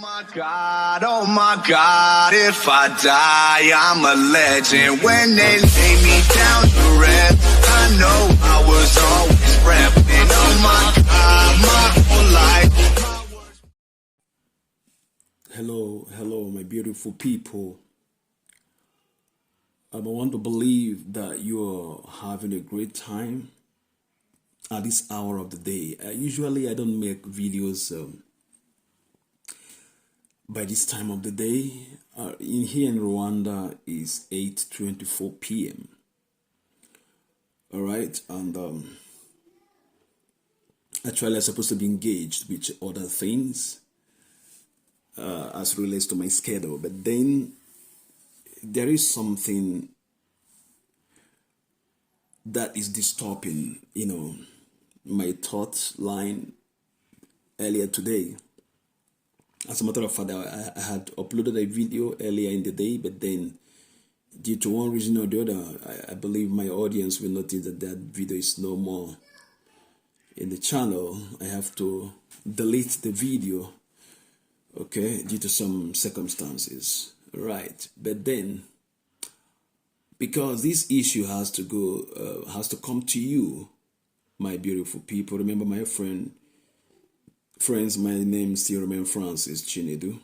Oh my God, if I die, I'm a legend. When they lay me down to rest, I know I was always repping. Oh my God, my whole life. Hello, my beautiful people. I want to believe that you're having a great time at this hour of the day. Usually, I don't make videos by this time of the day. Here in Rwanda is 8:24 p.m. All right, and actually, I'm supposed to be engaged with other things as relates to my schedule, but then there is something that is disturbing, my thought line earlier today. As a matter of fact, I had uploaded a video earlier in the day, but then due to one reason or the other, I believe my audience will notice that video is no more in the channel. I have to delete the video, okay, due to some circumstances, right? But then, because this issue has to come to you, my beautiful people. Remember, my friends, my name still remains Francis Chinedu.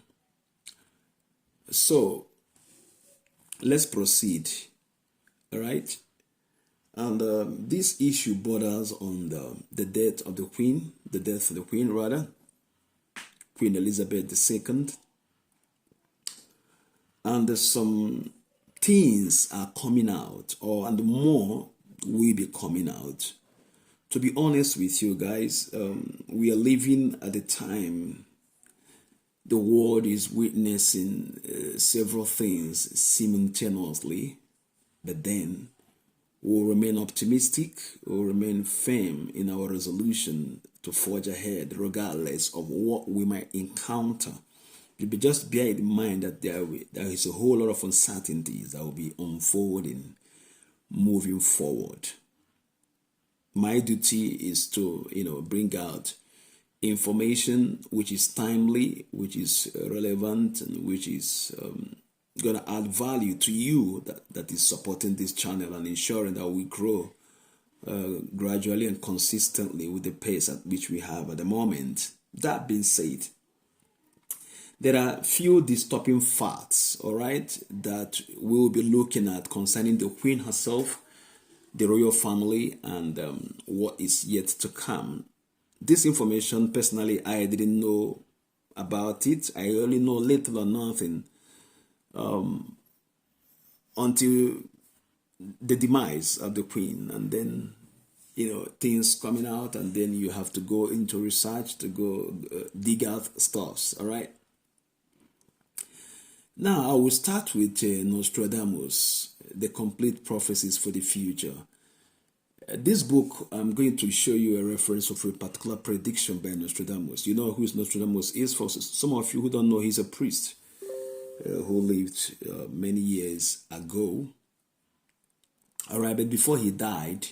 So let's proceed. All right, and this issue borders on the death of the Queen, Queen Elizabeth II, and some things are coming out, and more will be coming out. To be honest with you guys, we are living at a time the world is witnessing several things simultaneously, but then we'll remain optimistic, we'll remain firm in our resolution to forge ahead regardless of what we might encounter. But just bear in mind that there is a whole lot of uncertainties that will be unfolding moving forward. My duty is to, bring out information which is timely, which is relevant, and which is going to add value to you that is supporting this channel and ensuring that we grow gradually and consistently with the pace at which we have at the moment. That being said, there are few disturbing facts, all right, that we will be looking at concerning the Queen herself, the royal family, and what is yet to come. This information, personally, I didn't know about it. I only know little or nothing until the demise of the Queen, and then things coming out, and then you have to go into research to go dig out stuffs. All right. Now I will start with Nostradamus, the complete prophecies for the future. This book, I'm going to show you a reference of a particular prediction by Nostradamus. You know who Nostradamus is? For some of you who don't know, he's a priest who lived many years ago. All right, but before he died,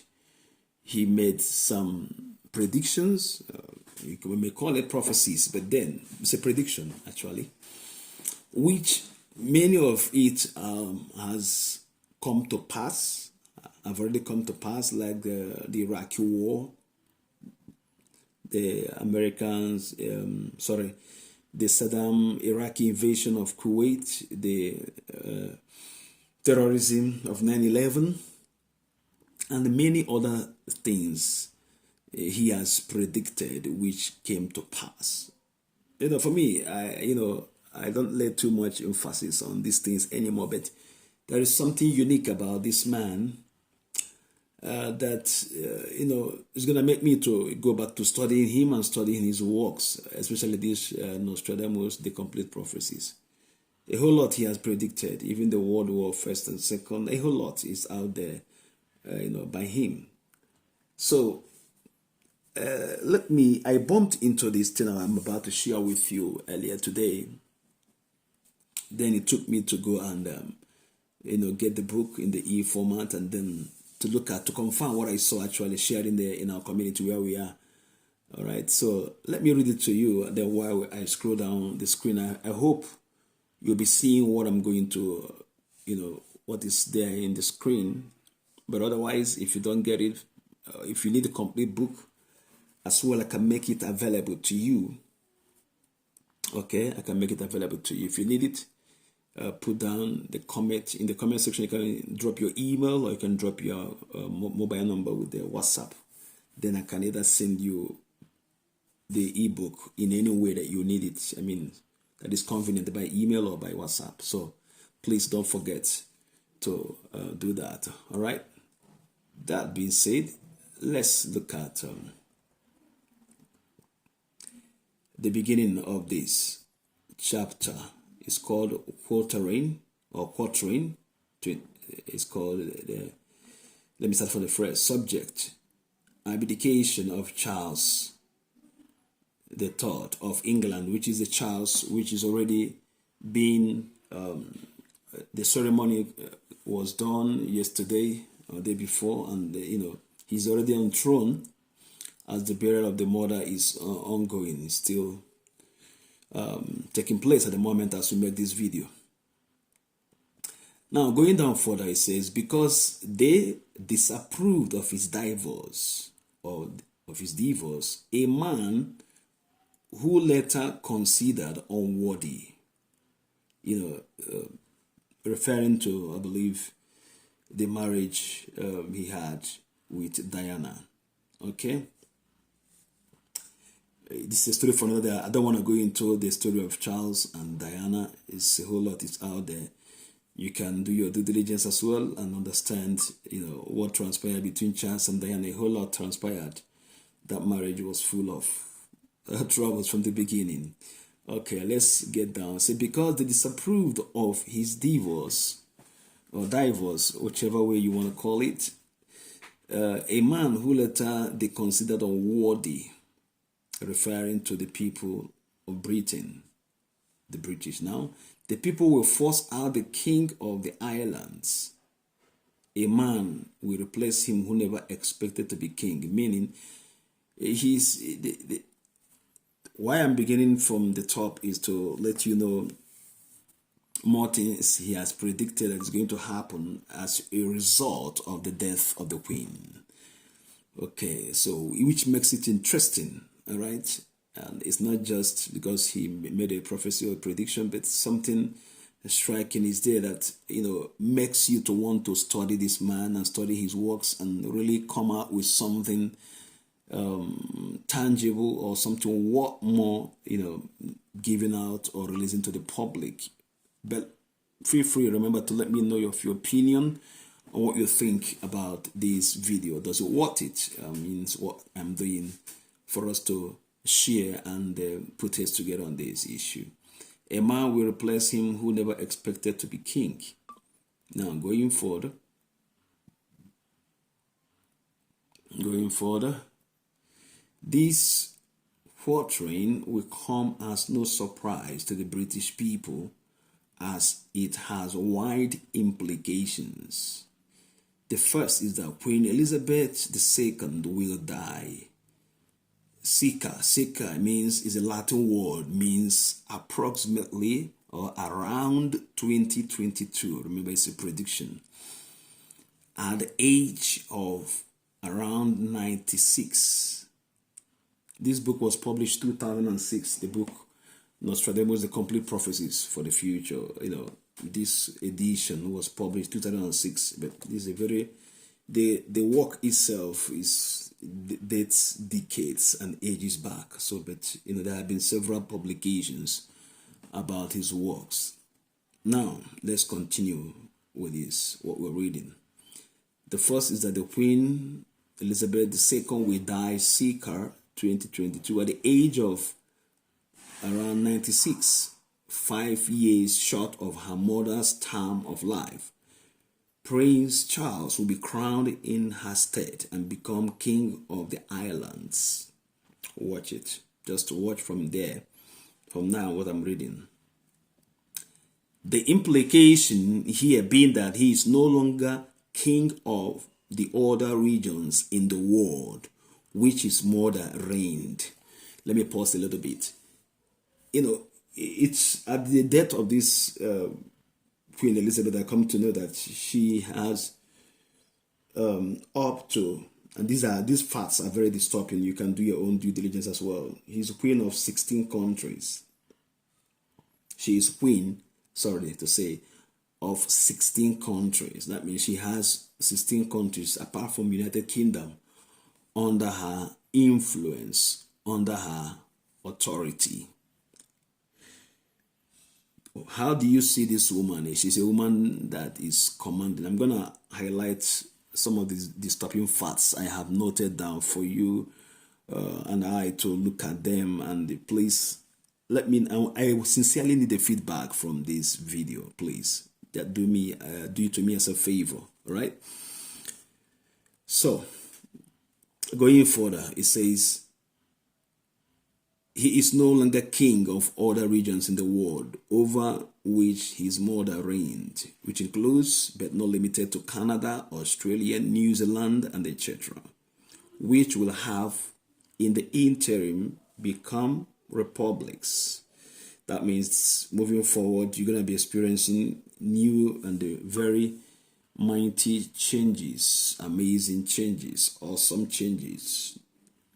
he made some predictions. We may call it prophecies, but then it's a prediction, actually, which many of it has come to pass, have already come to pass, like the Iraqi war, the Americans, the Saddam Iraqi invasion of Kuwait, the terrorism of 9/11, and many other things he has predicted which came to pass. For me, I don't lay too much emphasis on these things anymore, but there is something unique about this man that is going to make me to go back to studying him and studying his works, especially this Nostradamus, the complete prophecies. A whole lot he has predicted, even the World War First and Second. A whole lot is out there, by him. So I bumped into this thing I'm about to share with you earlier today. Then it took me to go and, get the book in the e-format, and then to confirm what I saw actually shared in our community where we are. All right, so let me read it to you. Then while I scroll down the screen, I hope you'll be seeing what I'm going to, what is there in the screen. But otherwise, if you don't get it, if you need a complete book as well, I can make it available to you. Okay, I can make it available to you. If you need it, put down the comment in the comment section. You can drop your email or you can drop your mobile number with the WhatsApp. Then I can either send you the ebook in any way that you need it. I mean, that is convenient by email or by WhatsApp. So please don't forget to do that. All right. That being said, let's look at the beginning of this chapter. It's called Quatrain or Quatrain. It's called let me start from the first subject: abdication of Charles the Third of England, which is the Charles which is already been the ceremony was done yesterday or day before, and he's already on throne, as the burial of the mother is ongoing. It's still taking place at the moment as we make this video. Now, going down further, it says, because they disapproved of his divorce, or of his divorce, a man who later considered unworthy, referring to, I believe, the marriage he had with Diana. Okay? This is a story for another day. I don't want to go into the story of Charles and Diana. It's a whole lot. It's out there. You can do your due diligence as well and understand, what transpired between Charles and Diana. A whole lot transpired. That marriage was full of troubles from the beginning. Okay, let's get down. So because they disapproved of his divorce, or divorce, whichever way you want to call it, a man who later they considered unworthy, referring to the people of Britain, the British. Now, the people will force out the king of the islands. A man will replace him who never expected to be king, meaning why I'm beginning from the top is to let you know more things he has predicted that is going to happen as a result of the death of the queen. Okay, so which makes it interesting, all right? And it's not just because he made a prophecy or a prediction, but something striking is there that, makes you to want to study this man and study his works and really come out with something tangible or something what more, giving out or releasing to the public. But feel free, remember to let me know your opinion on what you think about this video. Does it worth it? Means what I'm doing for us to share and put heads together on this issue. A man will replace him who never expected to be king. Now, going further, this quatrain will come as no surprise to the British people, as it has wide implications. The first is that Queen Elizabeth II will die. Circa means, is a Latin word, means approximately or around 2022. Remember, it's a prediction. At the age of around 96. This book was published 2006. The book Nostradamus, the Complete Prophecies for the Future. This edition was published 2006. But this is a very the work itself dates decades and ages back. So, but there have been several publications about his works. Now, let's continue with this, what we're reading. The first is that the Queen Elizabeth II will die circa 2022 at the age of around 96, 5 years short of her mother's term of life. Prince Charles will be crowned in her stead and become king of the islands. Watch it. Just watch from there. From now, what I'm reading. The implication here being that he is no longer king of the other regions in the world, which his mother reigned. Let me pause a little bit. It's at the death of this Queen Elizabeth I come to know that she has up to, and these facts are very disturbing. You can do your own due diligence as well. He's a queen of 16 countries. She is queen, sorry to say, of 16 countries. That means she has 16 countries apart from United Kingdom under her influence, under her authority. How do you see this woman? She's a woman that is commanding. I'm going to highlight some of these disturbing facts I have noted down for you and I to look at them. And please let me know. I sincerely need the feedback from this video, please. That do it to me as a favor, all right? So, going further, it says, he is no longer king of other regions in the world over which his mother reigned, which includes, but not limited to, Canada, Australia, New Zealand, and etc., which will have, in the interim, become republics. That means, moving forward, you're going to be experiencing new and very mighty changes, amazing changes, awesome changes.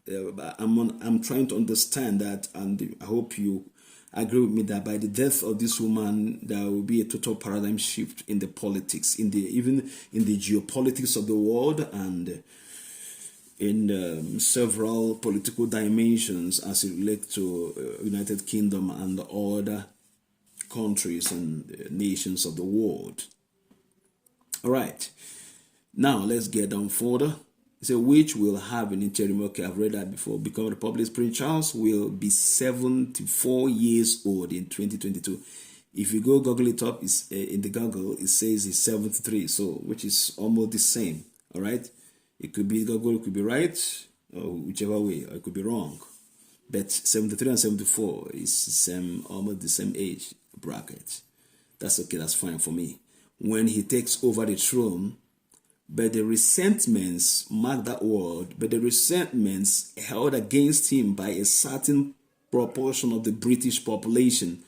I'm trying to understand that, and I hope you agree with me that by the death of this woman, there will be a total paradigm shift in the politics, even in the geopolitics of the world, and in several political dimensions as it relates to United Kingdom and other countries and nations of the world. All right, now let's get on further. So, which will have an interim, okay, I've read that before, become Republic. Prince Charles will be 74 years old in 2022. If you go Google it up, it's, in the Google, it says he's 73, so which is almost the same, all right? It could be Google, it could be right, or whichever way, or it could be wrong. But 73 and 74 is almost the same age bracket. That's okay, that's fine for me. When he takes over the throne, but the resentments, mark that word, but the resentments held against him by a certain proportion of the British population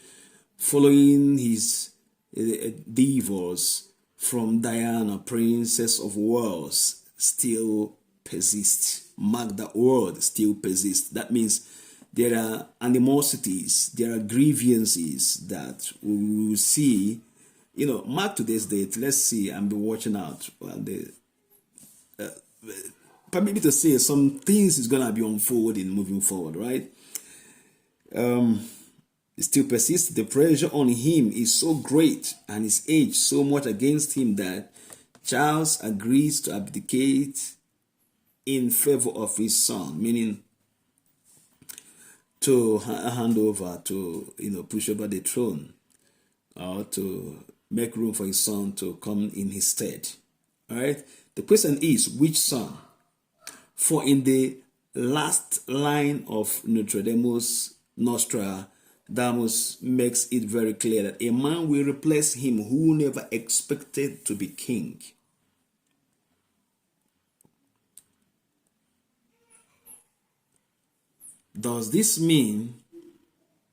following his divorce from Diana, Princess of Wales, still persist. Mark that word, still persist. That means there are animosities, there are grievances that we will see. Mark today's date. Let's see, and be watching out. Permit me to say some things is gonna be unfolding moving forward, right? It still persists. The pressure on him is so great, and his age so much against him, that Charles agrees to abdicate in favor of his son, meaning to hand over, to push over the throne, or to make room for his son to come in his stead. All right. The question is, which son? For in the last line of Nostradamus makes it very clear that a man will replace him who never expected to be king. Does this mean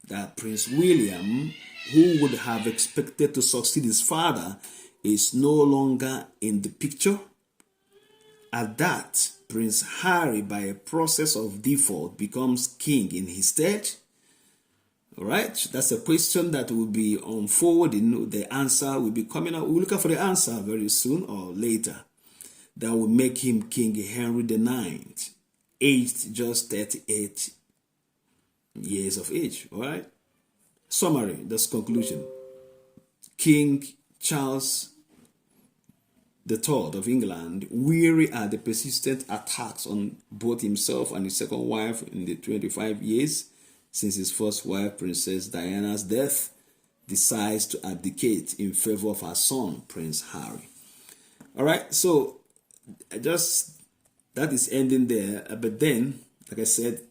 that Prince William, who would have expected to succeed his father, is no longer in the picture? At that, Prince Harry, by a process of default, becomes king in his stead? All right, that's a question that will be unfolding. The answer will be coming out. We'll look for the answer very soon or later. That will make him King Henry IX, aged just 38 years of age. All right. Summary, that's conclusion. King Charles III of England, weary at the persistent attacks on both himself and his second wife in the 25 years since his first wife, Princess Diana's death, decides to abdicate in favor of her son, Prince Harry. All right, so that is ending there. But then, like I said,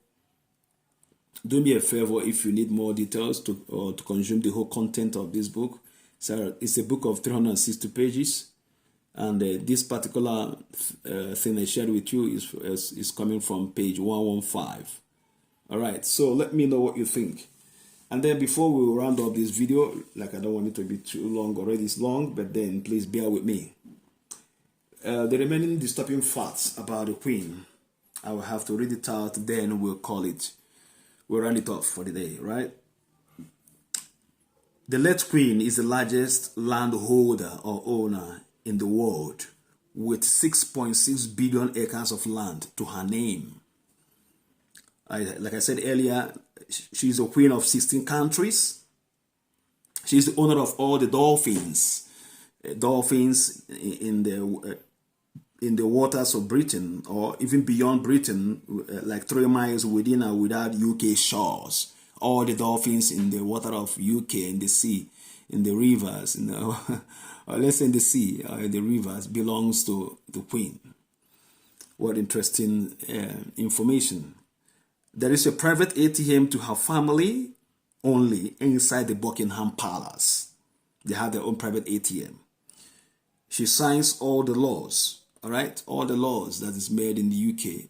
do me a favor if you need more details to consume the whole content of this book. So it's a book of 360 pages. And this particular thing I shared with you is coming from page 115. All right, so let me know what you think. And then before we round up this video, like I don't want it to be too long, already it's long, but then please bear with me. The remaining disturbing facts about the Queen, I will have to read it out, then we'll run it off for the day, right? The late Queen is the largest landholder or owner in the world, with 6.6 billion acres of land to her name. Like I said earlier, she's a queen of 16 countries. She's the owner of all the dolphins in the waters of Britain, or even beyond Britain, like 3 miles within or without UK shores. All the dolphins in the water of UK, in the sea, in the rivers, or let's say in the sea, in the rivers, belongs to the Queen. What interesting information. There is a private ATM to her family only inside the Buckingham Palace. They have their own private ATM. She signs all the laws, all right? All the laws that is made in the UK.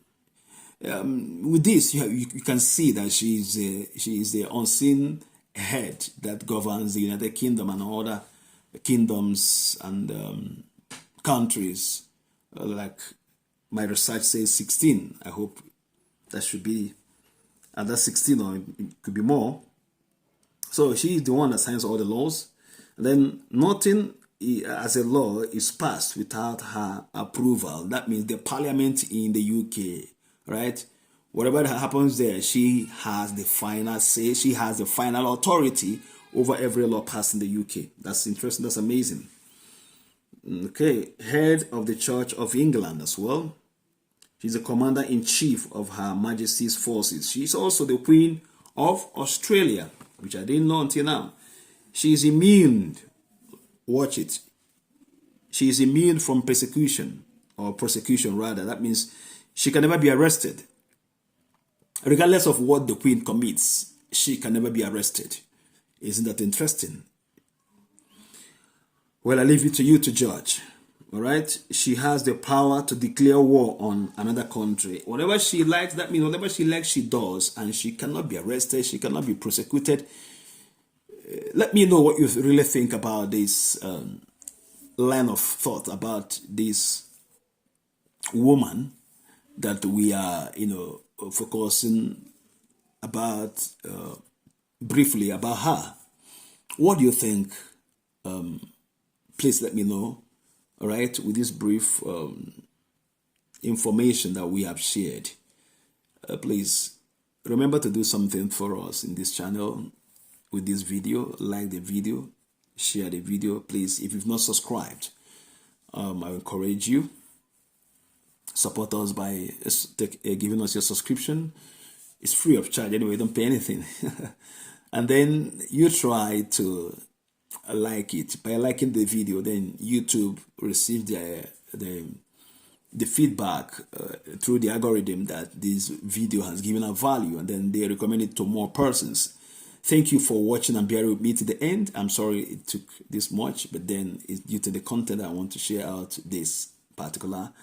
With this, you can see that she is the unseen head that governs the United Kingdom and other kingdoms and countries. Like my research says 16. I hope that should be, and that's 16, or it could be more. So she is the one that signs all the laws. And then nothing as a law is passed without her approval. That means the parliament in the UK, right? Whatever happens there, she has the final say. She has the final authority over every law passed in the UK. That's interesting. That's amazing. Okay, head of the Church of England as well. She's the commander-in-chief of Her Majesty's forces. She's also the Queen of Australia, which I didn't know until now. She is immune. Watch it. She is immune from persecution, or prosecution rather. That means she can never be arrested. Regardless of what the Queen commits, she can never be arrested. Isn't that interesting? Well, I leave it to you to judge. All right? She has the power to declare war on another country. Whatever she likes, that means whatever she likes, she does. And she cannot be arrested. She cannot be prosecuted. Let me know what you really think about this line of thought about this woman that we are, focusing about briefly about her. What do you think? Please let me know. All right, with this brief information that we have shared, please remember to do something for us in this channel with this video. Like the video, share the video, please. If you've not subscribed, I encourage you. Support us by giving us your subscription. It's free of charge anyway, don't pay anything. And then you try to like it. By liking the video, then YouTube receives the feedback through the algorithm that this video has given a value, and then they recommend it to more persons. Thank you for watching and bearing with me to the end. I'm sorry it took this much, but then it's due to the content I want to share out this particular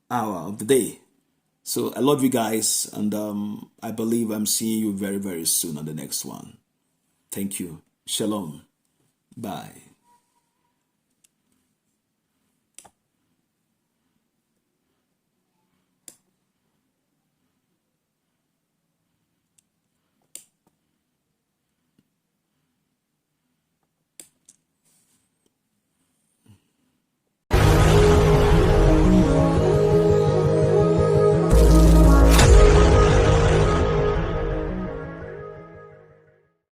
hour of the day. So I love you guys, and I believe I'm seeing you very, very soon on the next one. Thank you. Shalom. Bye.